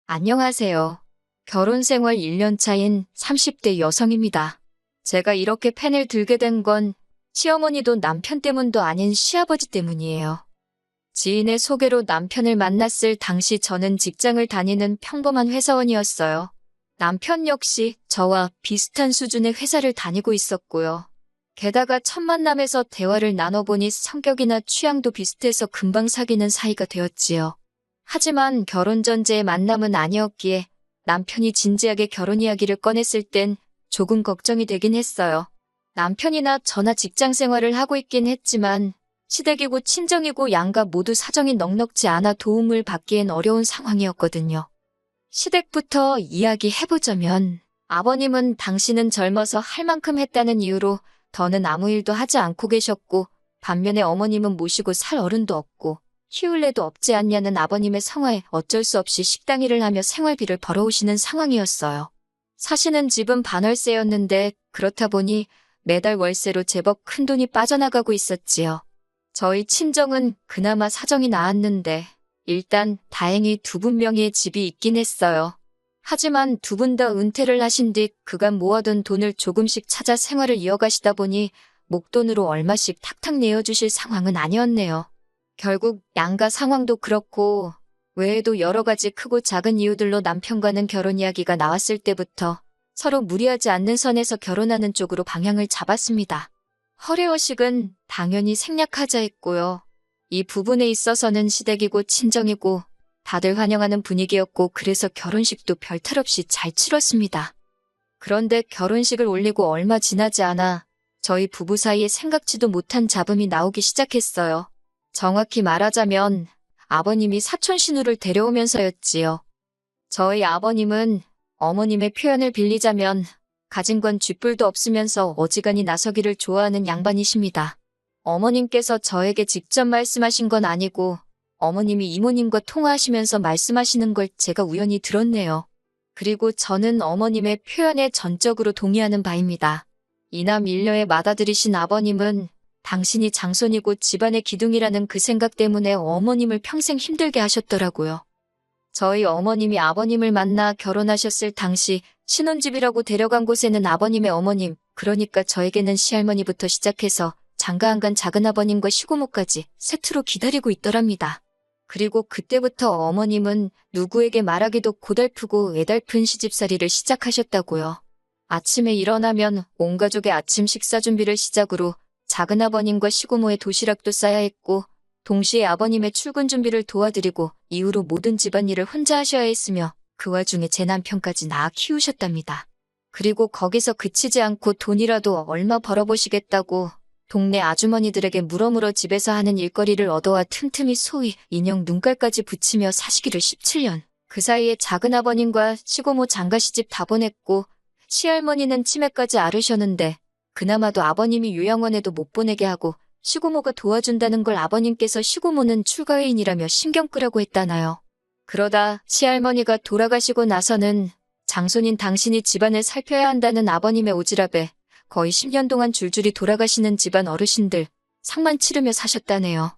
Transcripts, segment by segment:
안녕하세요. 결혼 생활 1년 차인 30대 여성입니다. 제가 이렇게 펜을 들게 된 건 시어머니도 남편 때문도 아닌 시아버지 때문이에요. 지인의 소개로 남편을 만났을 당시 저는 직장을 다니는 평범한 회사원이었어요. 남편 역시 저와 비슷한 수준의 회사를 다니고 있었고요. 게다가 첫 만남에서 대화를 나눠보니 성격이나 취향도 비슷해서 금방 사귀는 사이가 되었지요. 하지만 결혼 전제의 만남은 아니었기에 남편이 진지하게 결혼 이야기를 꺼냈을 땐 조금 걱정이 되긴 했어요. 남편이나 저나 직장 생활을 하고 있긴 했지만 시댁이고 친정이고 양가 모두 사정이 넉넉지 않아 도움을 받기엔 어려운 상황이었거든요. 시댁부터 이야기해보자면 아버님은 당신은 젊어서 할 만큼 했다는 이유로 더는 아무 일도 하지 않고 계셨고, 반면에 어머님은 모시고 살 어른도 없고 키울래도 없지 않냐는 아버님의 성화에 어쩔 수 없이 식당 일을 하며 생활비를 벌어오시는 상황이었어요. 사시는 집은 반월세였는데 그렇다 보니 매달 월세로 제법 큰돈이 빠져나가고 있었지요. 저희 친정은 그나마 사정이 나았는데 일단 다행히 두 분 명의의 집이 있긴 했어요. 하지만 두 분 다 은퇴를 하신 뒤 그간 모아둔 돈을 조금씩 찾아 생활을 이어가시다 보니 목돈으로 얼마씩 탁탁 내어주실 상황은 아니었네요. 결국 양가 상황도 그렇고 외에도 여러 가지 크고 작은 이유들로 남편과는 결혼 이야기가 나왔을 때부터 서로 무리하지 않는 선에서 결혼하는 쪽으로 방향을 잡았습니다. 허례허식은 당연히 생략하자 했고요. 이 부분에 있어서는 시댁이고 친정이고 다들 환영하는 분위기였고 그래서 결혼식도 별탈 없이 잘 치렀습니다. 그런데 결혼식을 올리고 얼마 지나지 않아 저희 부부 사이에 생각지도 못한 잡음이 나오기 시작했어요. 정확히 말하자면 아버님이 사촌 신우를 데려오면서였지요. 저희 아버님은 어머님의 표현을 빌리자면 가진 건 쥐뿔도 없으면서 어지간히 나서기를 좋아하는 양반이십니다. 어머님께서 저에게 직접 말씀하신 건 아니고 어머님이 이모님과 통화하시면서 말씀하시는 걸 제가 우연히 들었네요. 그리고 저는 어머님의 표현에 전적으로 동의하는 바입니다. 이남 일녀의 맏아들이신 아버님은 당신이 장손이고 집안의 기둥이라는 그 생각 때문에 어머님을 평생 힘들게 하셨더라고요. 저희 어머님이 아버님을 만나 결혼하셨을 당시 신혼집이라고 데려간 곳에는 아버님의 어머님, 그러니까 저에게는 시할머니부터 시작해서 장가안간 작은아버님과 시고모까지 세트로 기다리고 있더랍니다. 그리고 그때부터 어머님은 누구에게 말하기도 고달프고 애달픈 시집살이를 시작하셨다고요. 아침에 일어나면 온 가족의 아침 식사 준비를 시작으로 작은아버님과 시고모의 도시락도 싸야 했고 동시에 아버님의 출근 준비를 도와드리고 이후로 모든 집안일을 혼자 하셔야 했으며 그 와중에 제 남편까지 낳아 키우셨답니다. 그리고 거기서 그치지 않고 돈이라도 얼마 벌어보시겠다고 동네 아주머니들에게 물어물어 집에서 하는 일거리를 얻어와 틈틈이 소위 인형 눈깔까지 붙이며 사시기를 17년. 그 사이에 작은아버님과 시고모 장가시집 다 보냈고 시할머니는 치매까지 앓으셨는데 그나마도 아버님이 요양원에도 못 보내게 하고 시고모가 도와준다는 걸 아버님께서 시고모는 출가회인이라며 신경 끄라고 했다나요. 그러다 시할머니가 돌아가시고 나서는 장손인 당신이 집안을 살펴야 한다는 아버님의 오지랖에 거의 10년 동안 줄줄이 돌아가시는 집안 어르신들 상만 치르며 사셨다네요.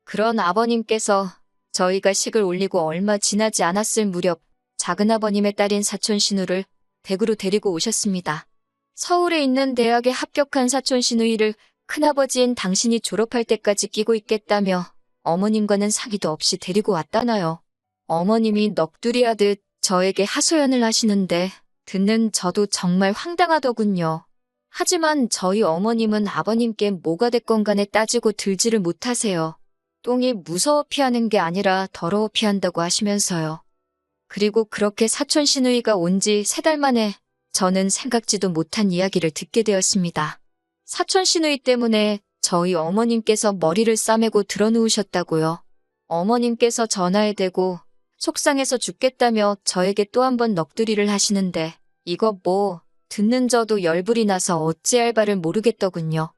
그런 아버님께서 저희가 식을 올리고 얼마 지나지 않았을 무렵 작은아버님의 딸인 사촌 신우를 댁으로 데리고 오셨습니다. 서울에 있는 대학에 합격한 사촌 신우이를 큰아버지인 당신이 졸업할 때까지 끼고 있겠다며 어머님과는 상의도 없이 데리고 왔다나요. 어머님이 넋두리하듯 저에게 하소연을 하시는데 듣는 저도 정말 황당하더군요. 하지만 저희 어머님은 아버님께 뭐가 됐건 간에 따지고 들지를 못하세요. 똥이 무서워 피하는 게 아니라 더러워 피한다고 하시면서요. 그리고 그렇게 사촌 시누이가 온 지 3달 만에 저는 생각지도 못한 이야기를 듣게 되었습니다. 사촌 시누이 때문에 저희 어머님께서 머리를 싸매고 드러누우셨다고요. 어머님께서 전화에 대고 속상해서 죽겠다며 저에게 또 한 번 넋두리를 하시는데 이거 뭐 듣는 저도 열불이 나서 어찌할 바를 모르겠더군요.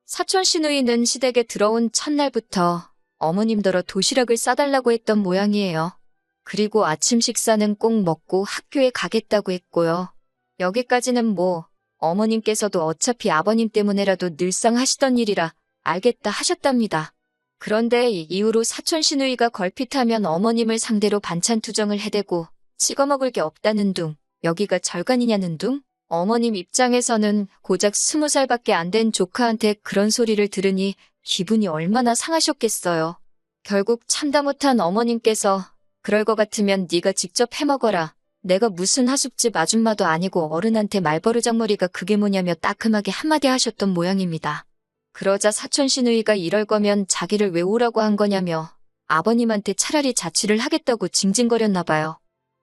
사촌 시누이는 시댁에 들어온 첫날부터 어머님더러 도시락을 싸달라고 했던 모양이에요. 그리고 아침 식사는 꼭 먹고 학교에 가겠다고 했고요. 여기까지는 뭐 어머님께서도 어차피 아버님 때문에라도 늘상 하시던 일이라 알겠다 하셨답니다. 그런데 이후로 사촌 시누이가 걸핏하면 어머님을 상대로 반찬 투정을 해대고 찍어 먹을 게 없다는 둥, 여기가 절간이냐는 둥? 어머님 입장에서는 고작 20살밖에 안 된 조카한테 그런 소리를 들으니 기분이 얼마나 상하셨겠어요. 결국 참다 못한 어머님께서 그럴 것 같으면 네가 직접 해먹어라. 내가 무슨 하숙집 아줌마도 아니고 어른한테 말버르장머리가 그게 뭐냐며 따끔하게 한마디 하셨던 모양입니다. 그러자 사촌 시누이가 이럴 거면 자기를 왜 오라고 한 거냐며 아버님한테 차라리 자취를 하겠다고 징징거렸나 봐요.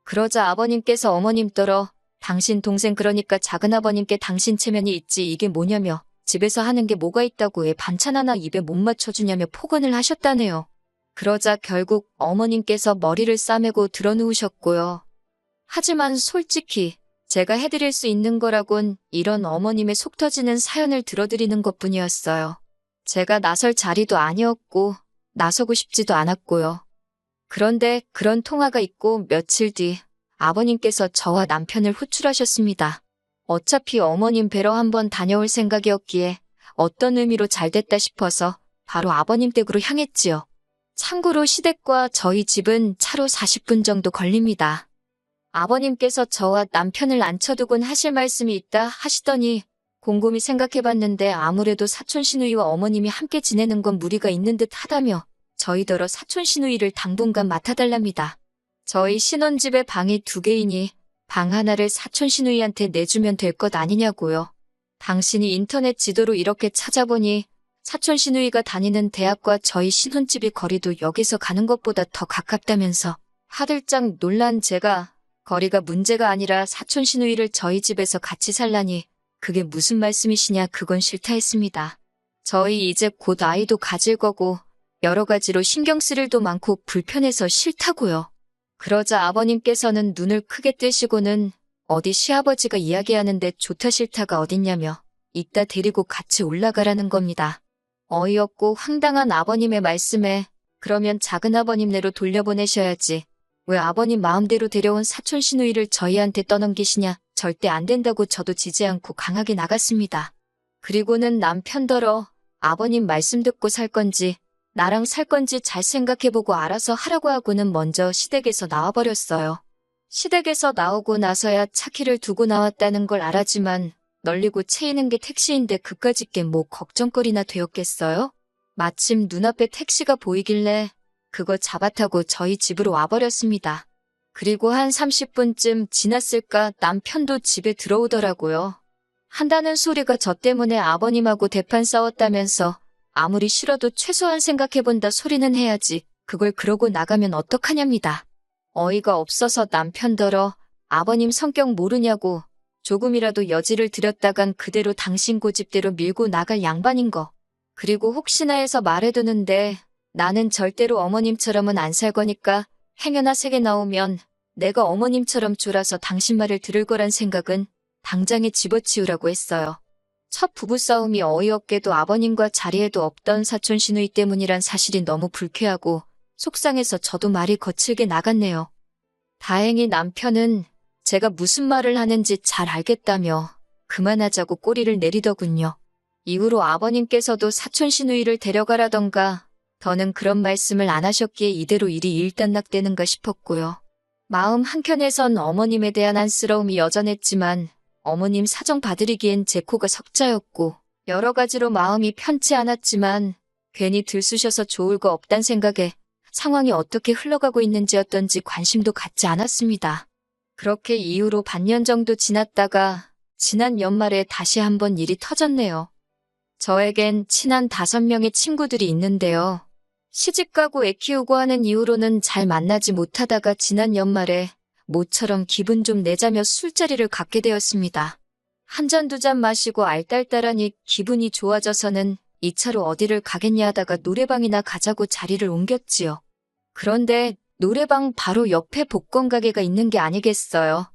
그러자 아버님께서 어머님더러 당신 동생 그러니까 작은아버님께 당신 체면이 있지 이게 뭐냐며 집에서 하는 게 뭐가 있다고 애 반찬 하나 입에 못 맞춰주냐며 폭언을 하셨다네요. 그러자 결국 어머님께서 머리를 싸매고 드러누우셨고요. 하지만 솔직히 제가 해드릴 수 있는 거라곤 이런 어머님의 속 터지는 사연을 들어드리는 것뿐이었어요. 제가 나설 자리도 아니었고 나서고 싶지도 않았고요. 그런데 그런 통화가 있고 며칠 뒤 아버님께서 저와 남편을 호출하셨습니다. 어차피 어머님 뵈러 한번 다녀올 생각이었기에 어떤 의미로 잘됐다 싶어서 바로 아버님 댁으로 향했지요. 참고로 시댁과 저희 집은 차로 40분 정도 걸립니다. 아버님께서 저와 남편을 앉혀두곤 하실 말씀이 있다 하시더니 곰곰이 생각해봤는데 아무래도 사촌 시누이와 어머님이 함께 지내는 건 무리가 있는 듯 하다며 저희더러 사촌 시누이를 당분간 맡아달랍니다. 저희 신혼집에 방이 2개이니 방 하나를 사촌 시누이한테 내주면 될 것 아니냐고요. 당신이 인터넷 지도로 이렇게 찾아보니 사촌 시누이가 다니는 대학과 저희 신혼집이 거리도 역에서 가는 것보다 더 가깝다면서 화들짝 놀란 제가 거리가 문제가 아니라 사촌 시누이를 저희 집에서 같이 살라니 그게 무슨 말씀이시냐 그건 싫다 했습니다. 저희 이제 곧 아이도 가질 거고 여러 가지로 신경 쓸 일도 많고 불편해서 싫다고요. 그러자 아버님께서는 눈을 크게 뜨시고는 어디 시아버지가 이야기하는데 좋다 싫다가 어딨냐며 이따 데리고 같이 올라가라는 겁니다. 어이없고 황당한 아버님의 말씀에 그러면 작은아버님네로 돌려보내셔야지. 왜 아버님 마음대로 데려온 사촌 시누이를 저희한테 떠넘기시냐. 절대 안 된다고 저도 지지 않고 강하게 나갔습니다. 그리고는 남편더러 아버님 말씀 듣고 살 건지 나랑 살 건지 잘 생각해보고 알아서 하라고 하고는 먼저 시댁에서 나와버렸어요. 시댁에서 나오고 나서야 차키를 두고 나왔다는 걸 알았지만 널리고 채이는 게 택시인데 그까짓 게 뭐 걱정거리나 되었겠어요? 마침 눈앞에 택시가 보이길래 그거 잡아타고 저희 집으로 와버렸습니다. 그리고 한 30분쯤 지났을까 남편도 집에 들어오더라고요. 한다는 소리가 저 때문에 아버님하고 대판 싸웠다면서 아무리 싫어도 최소한 생각해본다 소리는 해야지. 그걸 그러고 나가면 어떡하냐입니다. 어이가 없어서 남편더러 아버님 성격 모르냐고 조금이라도 여지를 들였다간 그대로 당신 고집대로 밀고 나갈 양반인 거. 그리고 혹시나 해서 말해두는데 나는 절대로 어머님처럼은 안 살 거니까 행여나 세게 나오면 내가 어머님처럼 졸아서 당신 말을 들을 거란 생각은 당장에 집어치우라고 했어요. 첫 부부싸움이 어이없게도 아버님과 자리에도 없던 사촌 시누이 때문이란 사실이 너무 불쾌하고 속상해서 저도 말이 거칠게 나갔네요. 다행히 남편은 제가 무슨 말을 하는지 잘 알겠다며 그만하자고 꼬리를 내리더군요. 이후로 아버님께서도 사촌 시누이를 데려가라던가 더는 그런 말씀을 안 하셨기에 이대로 일이 일단락되는가 싶었고요. 마음 한켠에선 어머님에 대한 안쓰러움이 여전했지만 어머님 사정 봐드리기엔 제 코가 석자였고 여러 가지로 마음이 편치 않았지만 괜히 들쑤셔서 좋을 거 없단 생각에 상황이 어떻게 흘러가고 있는지였던지 관심도 갖지 않았습니다. 그렇게 이후로 반년 정도 지났다가 지난 연말에 다시 한번 일이 터졌네요. 저에겐 친한 5명의 친구들이 있는데요. 시집가고 애 키우고 하는 이후로는 잘 만나지 못하다가 지난 연말에 모처럼 기분 좀 내자며 술자리를 갖게 되었습니다. 한 잔 두 잔 마시고 알딸딸하니 기분이 좋아져서는 2차로 어디를 가겠냐 하다가 노래방이나 가자고 자리를 옮겼지요. 그런데 노래방 바로 옆에 복권 가게가 있는 게 아니겠어요.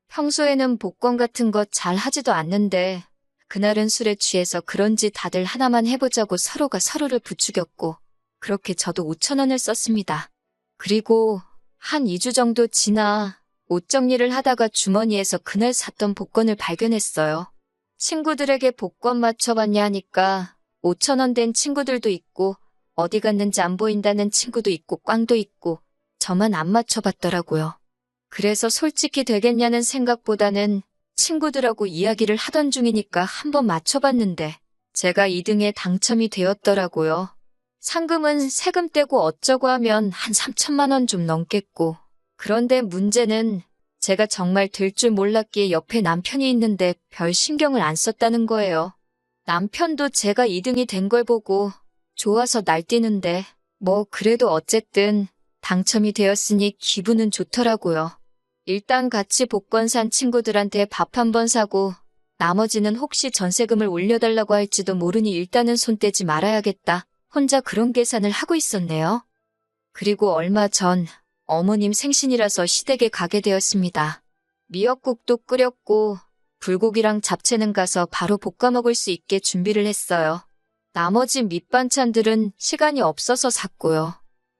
평소에는 복권 같은 거 잘 하지도 않는데 그날은 술에 취해서 그런지 다들 하나만 해보자고 서로가 서로를 부추겼고 그렇게 저도 5,000원을 썼습니다. 그리고 한 2주 정도 지나 옷 정리를 하다가 주머니에서 그날 샀던 복권을 발견했어요. 친구들에게 복권 맞춰봤냐 하니까 5,000원 된 친구들도 있고 어디 갔는지 안 보인다는 친구도 있고 꽝도 있고 저만 안 맞춰봤더라고요. 그래서 솔직히 되겠냐는 생각보다는 친구들하고 이야기를 하던 중이니까 한번 맞춰봤는데 제가 2등에 당첨이 되었더라고요. 상금은 세금 떼고 어쩌고 하면 한 3천만 원 좀 넘겠고. 그런데 문제는 제가 정말 될 줄 몰랐기에 옆에 남편이 있는데 별 신경을 안 썼다는 거예요. 남편도 제가 2등이 된 걸 보고 좋아서 날뛰는데 뭐 그래도 어쨌든 당첨이 되었으니 기분은 좋더라고요. 일단 같이 복권 산 친구들한테 밥 한 번 사고 나머지는 혹시 전세금을 올려달라고 할지도 모르니 일단은 손 떼지 말아야겠다. 혼자 그런 계산을 하고 있었네요. 그리고 얼마 전 어머님 생신이라서 시댁에 가게 되었습니다. 미역국도 끓였고 불고기랑 잡채는 가서 바로 볶아 먹을 수 있게 준비를 했어요. 나머지 밑반찬들은 시간이 없어서 샀고요.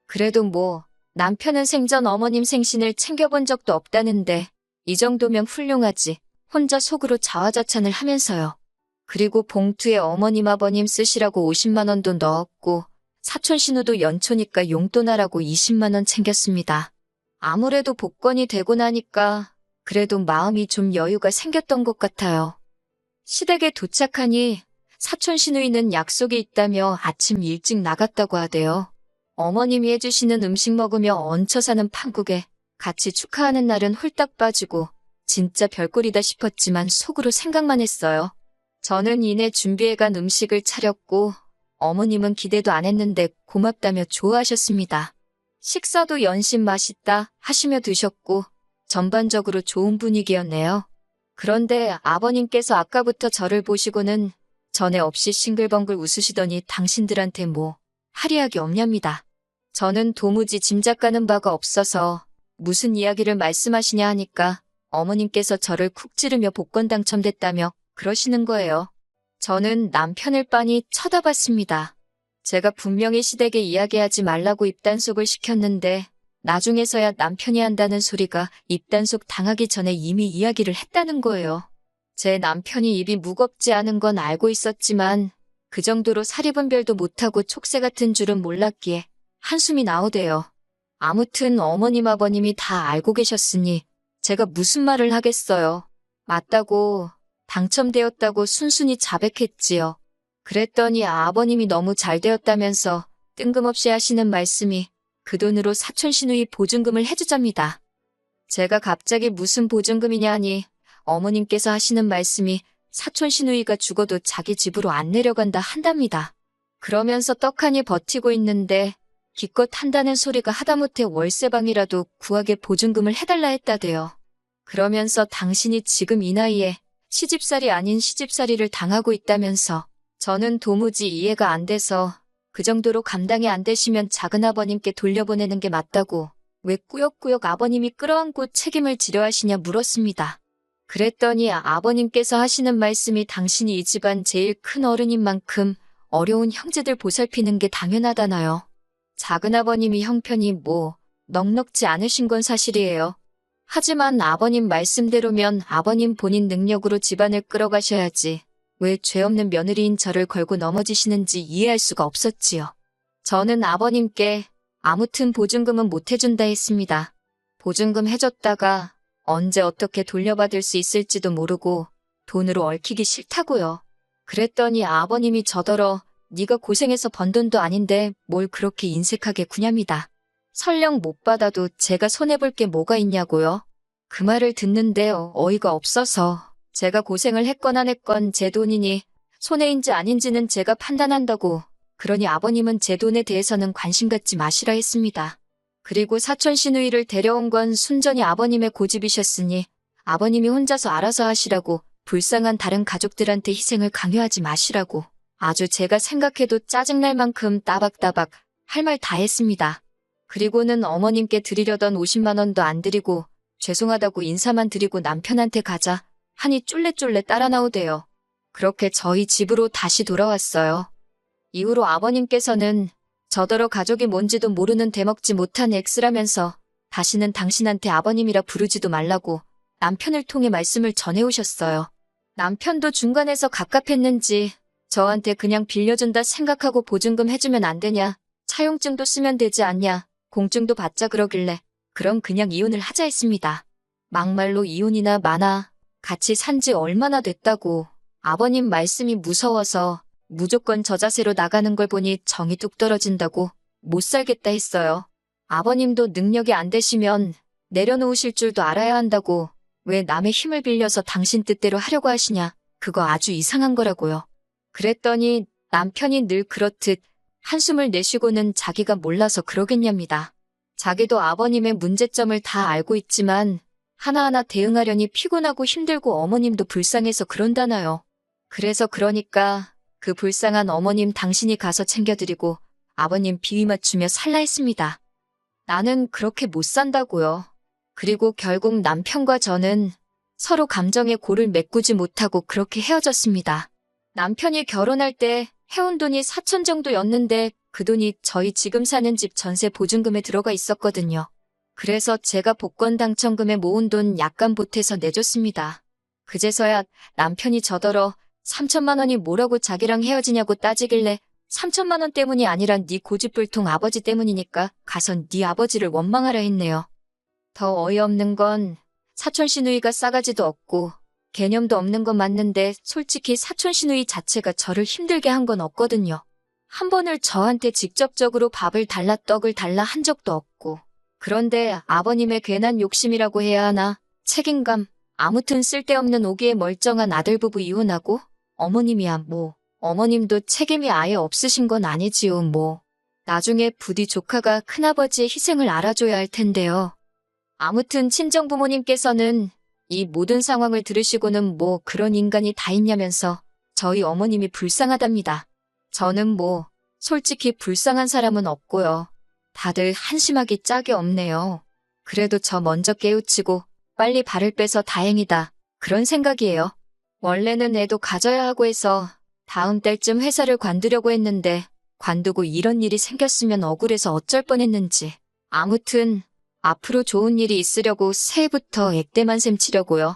그래도 뭐 남편은 생전 어머님 생신을 챙겨본 적도 없다는데 이 정도면 훌륭하지. 혼자 속으로 자화자찬을 하면서요. 그리고 봉투에 어머님 아버님 쓰시라고 50만 원도 넣었고 사촌 신우도 연초니까 용돈 하라고 20만 원 챙겼습니다. 아무래도 복권이 되고 나니까 그래도 마음이 좀 여유가 생겼던 것 같아요. 시댁에 도착하니 사촌 시누이는 약속이 있다며 아침 일찍 나갔다고 하대요. 어머님이 해주시는 음식 먹으며 얹혀 사는 판국에 같이 축하하는 날은 홀딱 빠지고 진짜 별꼴이다 싶었지만 속으로 생각만 했어요. 저는 이내 준비해간 음식을 차렸고 어머님은 기대도 안 했는데 고맙다며 좋아하셨습니다. 식사도 연신 맛있다 하시며 드셨고 전반적으로 좋은 분위기였네요. 그런데 아버님께서 아까부터 저를 보시고는 전에 없이 싱글벙글 웃으시더니 당신들한테 뭐 할이하기 없냐입니다. 저는 도무지 짐작가는 바가 없어서 무슨 이야기를 말씀하시냐 하니까 어머님께서 저를 쿡 찌르며 복권 당첨됐다며 그러시는 거예요. 저는 남편을 빤히 쳐다봤습니다. 제가 분명히 시댁에 이야기하지 말라고 입단속을 시켰는데 나중에서야 남편이 한다는 소리가 입단속 당하기 전에 이미 이야기를 했다는 거예요. 제 남편이 입이 무겁지 않은 건 알고 있었지만 그 정도로 사리분별도 못하고 촉새 같은 줄은 몰랐기에 한숨이 나오대요. 아무튼 어머님 아버님이 다 알고 계셨으니 제가 무슨 말을 하겠어요. 맞다고 당첨되었다고 순순히 자백했지요. 그랬더니 아버님이 너무 잘 되었다면서 뜬금없이 하시는 말씀이 그 돈으로 사촌 시누이 보증금을 해주잡니다. 제가 갑자기 무슨 보증금이냐 하니 어머님께서 하시는 말씀이 사촌 시누이가 죽어도 자기 집으로 안 내려간다 한답니다. 그러면서 떡하니 버티고 있는데 기껏 한다는 소리가 하다못해 월세방이라도 구하게 보증금을 해달라 했다대요. 그러면서 당신이 지금 이 나이에 시집살이 아닌 시집살이를 당하고 있다면서 저는 도무지 이해가 안 돼서 그 정도로 감당이 안 되시면 작은아버님께 돌려보내는 게 맞다고 왜 꾸역꾸역 아버님이 끌어안고 책임을 지려 하시냐 물었습니다. 그랬더니 아버님께서 하시는 말씀이 당신이 이 집안 제일 큰 어른인 만큼 어려운 형제들 보살피는 게 당연하다나요. 작은아버님이 형편이 뭐 넉넉지 않으신 건 사실이에요. 하지만 아버님 말씀대로면 아버님 본인 능력으로 집안을 끌어가셔야지 왜 죄 없는 며느리인 저를 걸고 넘어지시는지 이해할 수가 없었지요. 저는 아버님께 아무튼 보증금은 못 해준다 했습니다. 보증금 해줬다가 언제 어떻게 돌려받을 수 있을지도 모르고 돈으로 얽히기 싫다고요. 그랬더니 아버님이 저더러 네가 고생해서 번 돈도 아닌데 뭘 그렇게 인색하게 구냐입니다. 설령 못 받아도 제가 손해볼 게 뭐가 있냐고요. 그 말을 듣는데 어이가 없어서 제가 고생을 했건 안 했건 제 돈이니 손해인지 아닌지는 제가 판단한다고 그러니 아버님은 제 돈에 대해서는 관심 갖지 마시라 했습니다. 그리고 사촌 시누이를 데려온 건 순전히 아버님의 고집이셨으니 아버님이 혼자서 알아서 하시라고 불쌍한 다른 가족들한테 희생을 강요하지 마시라고 아주 제가 생각해도 짜증날 만큼 따박따박 할 말 다 했습니다. 그리고는 어머님께 드리려던 50만 원도 안 드리고 죄송하다고 인사만 드리고 남편한테 가자 하니 쫄래쫄래 따라 나오대요. 그렇게 저희 집으로 다시 돌아왔어요. 이후로 아버님께서는 저더러 가족이 뭔지도 모르는 대먹지 못한 X라면서 다시는 당신한테 아버님이라 부르지도 말라고 남편을 통해 말씀을 전해오셨어요. 남편도 중간에서 갑갑했는지 저한테 그냥 빌려준다 생각하고 보증금 해주면 안 되냐, 차용증도 쓰면 되지 않냐, 공증도 받자 그러길래 그럼 그냥 이혼을 하자 했습니다. 막말로 이혼이나 마나 같이 산지 얼마나 됐다고. 아버님 말씀이 무서워서 무조건 저 자세로 나가는 걸 보니 정이 뚝 떨어진다고 못 살겠다 했어요. 아버님도 능력이 안 되시면 내려놓으실 줄도 알아야 한다고. 왜 남의 힘을 빌려서 당신 뜻대로 하려고 하시냐. 그거 아주 이상한 거라고요. 그랬더니 남편이 늘 그렇듯 한숨을 내쉬고는 자기가 몰라서 그러겠냐입니다. 자기도 아버님의 문제점을 다 알고 있지만 하나하나 대응하려니 피곤하고 힘들고 어머님도 불쌍해서 그런다나요. 그래서 그러니까 그 불쌍한 어머님 당신이 가서 챙겨드리고 아버님 비위 맞추며 살라 했습니다. 나는 그렇게 못 산다고요. 그리고 결국 남편과 저는 서로 감정의 골을 메꾸지 못하고 그렇게 헤어졌습니다. 남편이 결혼할 때 해온 돈이 4천 정도였는데 그 돈이 저희 지금 사는 집 전세 보증금에 들어가 있었거든요. 그래서 제가 복권 당첨금에 모은 돈 약간 보태서 내줬습니다. 그제서야 남편이 저더러 3천만 원이 뭐라고 자기랑 헤어지냐고 따지길래 3천만 원 때문이 아니라 네 고집불통 아버지 때문이니까 가선 네 아버지를 원망하라 했네요. 더 어이없는 건 사촌 시누이가 싸가지도 없고 개념도 없는 건 맞는데 솔직히 사촌 시누이 자체가 저를 힘들게 한 건 없거든요. 한 번을 저한테 직접적으로 밥을 달라 떡을 달라 한 적도 없고. 그런데 아버님의 괜한 욕심이라고 해야 하나? 책임감. 아무튼 쓸데없는 오기에 멀쩡한 아들 부부 이혼하고 어머님이야 뭐. 어머님도 책임이 아예 없으신 건 아니지요 뭐. 나중에 부디 조카가 큰아버지의 희생을 알아줘야 할 텐데요. 아무튼 친정부모님께서는 이 모든 상황을 들으시고는 뭐 그런 인간이 다 있냐면서 저희 어머님이 불쌍하답니다. 저는 뭐 솔직히 불쌍한 사람은 없고요. 다들 한심하기 짝이 없네요. 그래도 저 먼저 깨우치고 빨리 발을 빼서 다행이다. 그런 생각이에요. 원래는 애도 가져야 하고 해서 다음 달쯤 회사를 관두려고 했는데 관두고 이런 일이 생겼으면 억울해서 어쩔 뻔했는지. 아무튼 앞으로 좋은 일이 있으려고 새해부터 액대만 셈 치려고요.